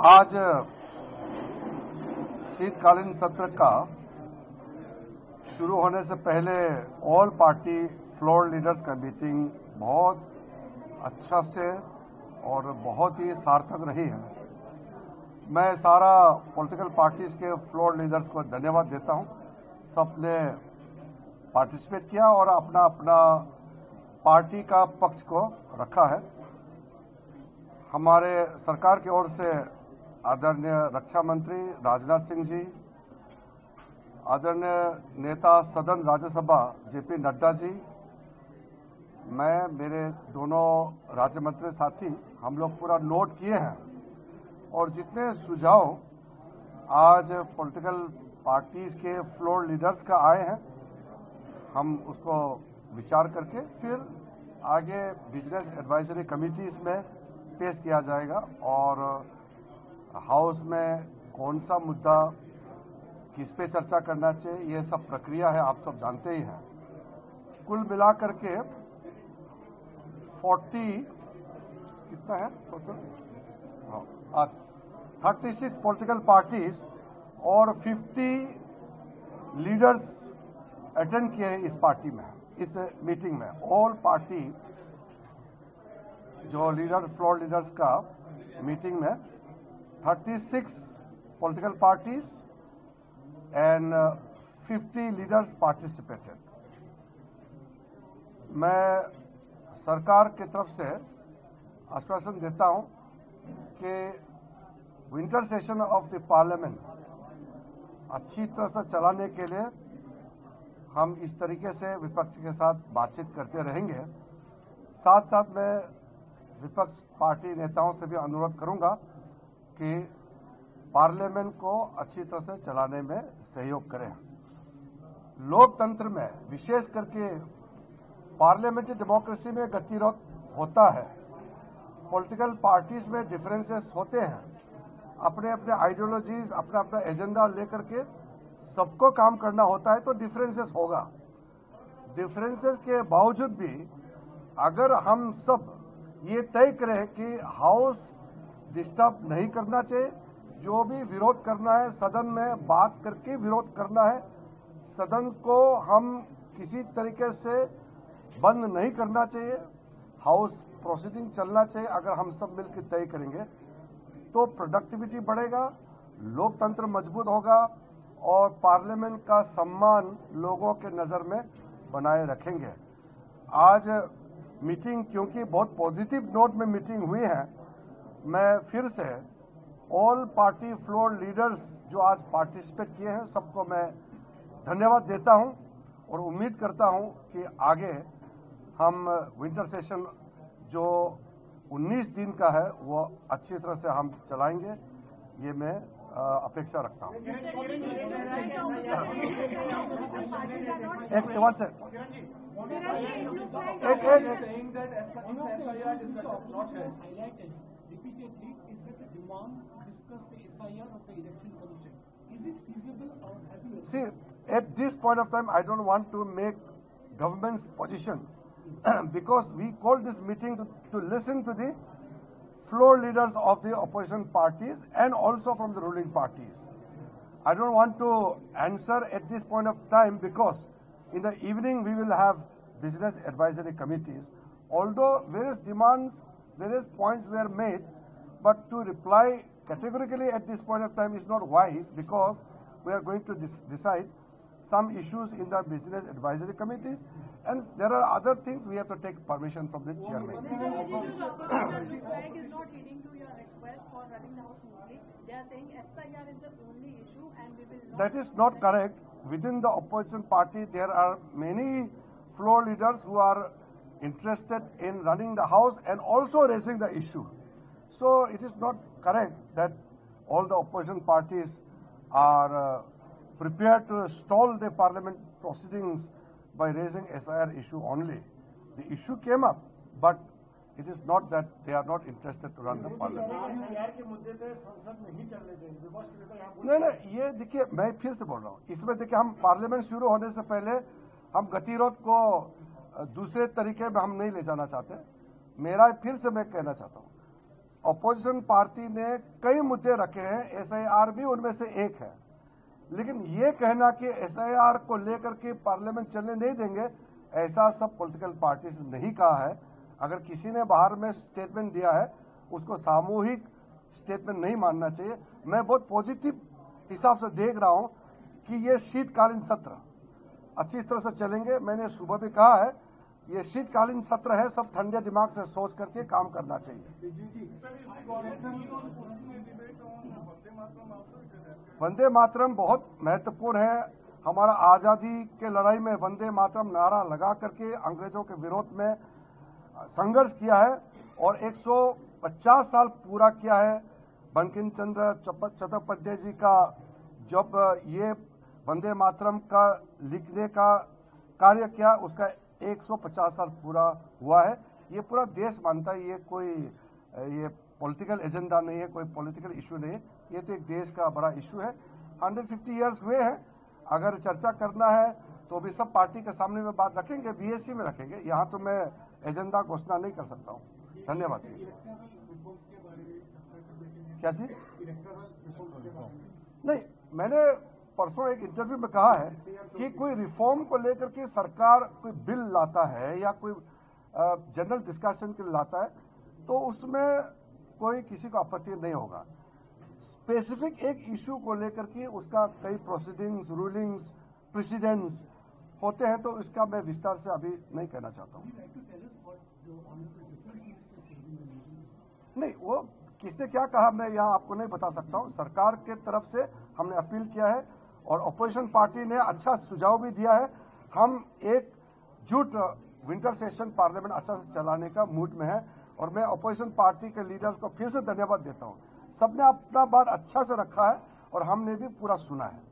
आज शीतकालीन सत्र का शुरू होने से पहले ऑल पार्टी फ्लोर लीडर्स का मीटिंग बहुत अच्छा से और बहुत ही सार्थक रही है। मैं सारा पॉलिटिकल पार्टीज के फ्लोर लीडर्स को धन्यवाद देता हूं। सबने पार्टिसिपेट किया और अपना अपना पार्टी का पक्ष को रखा है। हमारे सरकार की ओर से आदरणीय रक्षा मंत्री राजनाथ सिंह जी, आदरणीय नेता सदन राज्यसभा जेपी नड्डा जी, मैं, मेरे दोनों राज्य मंत्री साथी, हम लोग पूरा नोट किए हैं और जितने सुझाव आज पॉलिटिकल पार्टीज के फ्लोर लीडर्स का आए हैं, हम उसको विचार करके फिर आगे बिजनेस एडवाइजरी कमिटीज में पेश किया जाएगा और हाउस में कौन सा मुद्दा किस पे चर्चा करना चाहिए, ये सब प्रक्रिया है, आप सब जानते ही हैं। कुल मिलाकर के 40 कितना है टोटल, 36 पॉलिटिकल पार्टीज और 50 लीडर्स अटेंड किए हैं इस पार्टी में, इस मीटिंग में। ऑल पार्टी जो लीडर फ्लोर लीडर्स का मीटिंग में 36 political parties and 50 leaders participated. मैं सरकार की तरफ से आश्वासन देता हूं कि winter session of the parliament अच्छी तरह से चलाने के लिए हम इस तरीके से विपक्ष के साथ बातचीत करते रहेंगे। साथ साथ मैं विपक्ष पार्टी नेताओं से भी अनुरोध करूंगा कि पार्लियामेंट को अच्छी तरह से चलाने में सहयोग करें। लोकतंत्र में विशेष करके पार्लियामेंट्री डेमोक्रेसी में गतिरोध होता है। पॉलिटिकल पार्टीज में डिफरेंसेस होते हैं, अपने अपने आइडियोलॉजीज, अपना अपना एजेंडा लेकर के सबको काम करना होता है, तो डिफरेंसेस होगा। डिफरेंसेस के बावजूद भी अगर हम सब ये तय करें कि हाउस डिस्टर्ब नहीं करना चाहिए, जो भी विरोध करना है सदन में बात करके विरोध करना है, सदन को हम किसी तरीके से बंद नहीं करना चाहिए, हाउस प्रोसीडिंग चलना चाहिए। अगर हम सब मिलकर तय करेंगे तो प्रोडक्टिविटी बढ़ेगा, लोकतंत्र मजबूत होगा और पार्लियामेंट का सम्मान लोगों के नजर में बनाए रखेंगे। आज मीटिंग क्योंकि बहुत पॉजिटिव नोट में मीटिंग हुई है, मैं फिर से ऑल पार्टी फ्लोर लीडर्स जो आज पार्टिसिपेट किए हैं सबको मैं धन्यवाद देता हूं और उम्मीद करता हूं कि आगे हम विंटर सेशन जो 19 दिन का है वो अच्छी तरह से हम चलाएंगे, ये मैं अपेक्षा रखता हूं। See, at this point of time, I don't want to make government's position because we called this meeting to listen to the floor leaders of the opposition parties and also from the ruling parties. I don't want to answer at this point of time because in the evening we will have business advisory committees. Although various demands, various points were made, but to reply categorically at this point of time is not wise because we are going to decide some issues in the business advisory committees and there are other things we have to take permission from the chairman. Flag is not leading to your request for running the house smoothly. They are saying SIR is the only issue and we will not. That is not correct. Within the opposition party, there are many floor leaders who are interested in running the house and also raising the issue. So it is not correct that all the opposition parties are prepared to stall the parliament proceedings by raising SIR issue only. The issue came up, but it is not that they are not interested to run the parliament. नहीं, ये देखिए मैं फिर से बोल रहा हूँ, इसमें देखिए हम पार्लियामेंट शुरू होने से पहले हम गतिरोध को दूसरे तरीके में हम नहीं ले जाना चाहते। मेरा फिर से मैं कहना चाहता हूँ, अपोजिशन पार्टी ने कई मुद्दे रखे हैं, एसआईआर भी उनमें से एक है। लेकिन ये कहना कि एसआईआर को लेकर के पार्लियामेंट चलने नहीं देंगे, ऐसा सब पॉलिटिकल पार्टीज ने नहीं कहा है। अगर किसी ने बाहर में स्टेटमेंट दिया है, उसको सामूहिक स्टेटमेंट नहीं मानना चाहिए। मैं बहुत पॉजिटिव हिसाब से देख रहा हूं कि ये शीतकालीन सत्र अच्छी तरह से चलेंगे। मैंने सुबह भी कहा है, ये शीतकालीन सत्र है, सब ठंडे दिमाग से सोच करके काम करना चाहिए। वंदे मातरम बहुत महत्वपूर्ण है। हमारा आजादी के लड़ाई में वंदे मातरम नारा लगा करके अंग्रेजों के विरोध में संघर्ष किया है और 150 साल पूरा किया है। बंकिम चंद्र चट्टोपाध्याय जी का जब ये वंदे मातरम का लिखने का कार्य किया, उसका 150 साल पूरा हुआ है। ये पूरा देश मानता है, ये पॉलिटिकल एजेंडा नहीं है, कोई पॉलिटिकल इशू नहीं है, ये तो एक देश का बड़ा इशू है। 150 ईयर्स हुए हैं। अगर चर्चा करना है तो भी सब पार्टी के सामने में बात रखेंगे, बीएससी में रखेंगे। यहाँ तो मैं एजेंडा घोषणा नहीं कर सकता हूँ। धन्यवाद। क्या चीज? नहीं, मैंने परसों एक इंटरव्यू में कहा है कि कोई रिफॉर्म को लेकर के सरकार कोई बिल लाता है या कोई जनरल डिस्कशन के लिए लाता है तो उसमें कोई किसी को आपत्ति नहीं होगा। स्पेसिफिक एक इशू को लेकर के उसका कई प्रोसीडिंग्स, रूलिंग्स, प्रेसिडेंट्स होते हैं, तो इसका मैं विस्तार से अभी नहीं कहना चाहता हूँ। नहीं, वो किसने क्या कहा मैं यहाँ आपको नहीं बता सकता हूँ। सरकार के तरफ से हमने अपील किया है और अपोजिशन पार्टी ने अच्छा सुझाव भी दिया है। हम एकजुट विंटर सेशन पार्लियामेंट अच्छा से चलाने का मूड में है और मैं अपोजिशन पार्टी के लीडर्स को फिर से धन्यवाद देता हूँ। सबने अपना बात अच्छा से रखा है और हमने भी पूरा सुना है।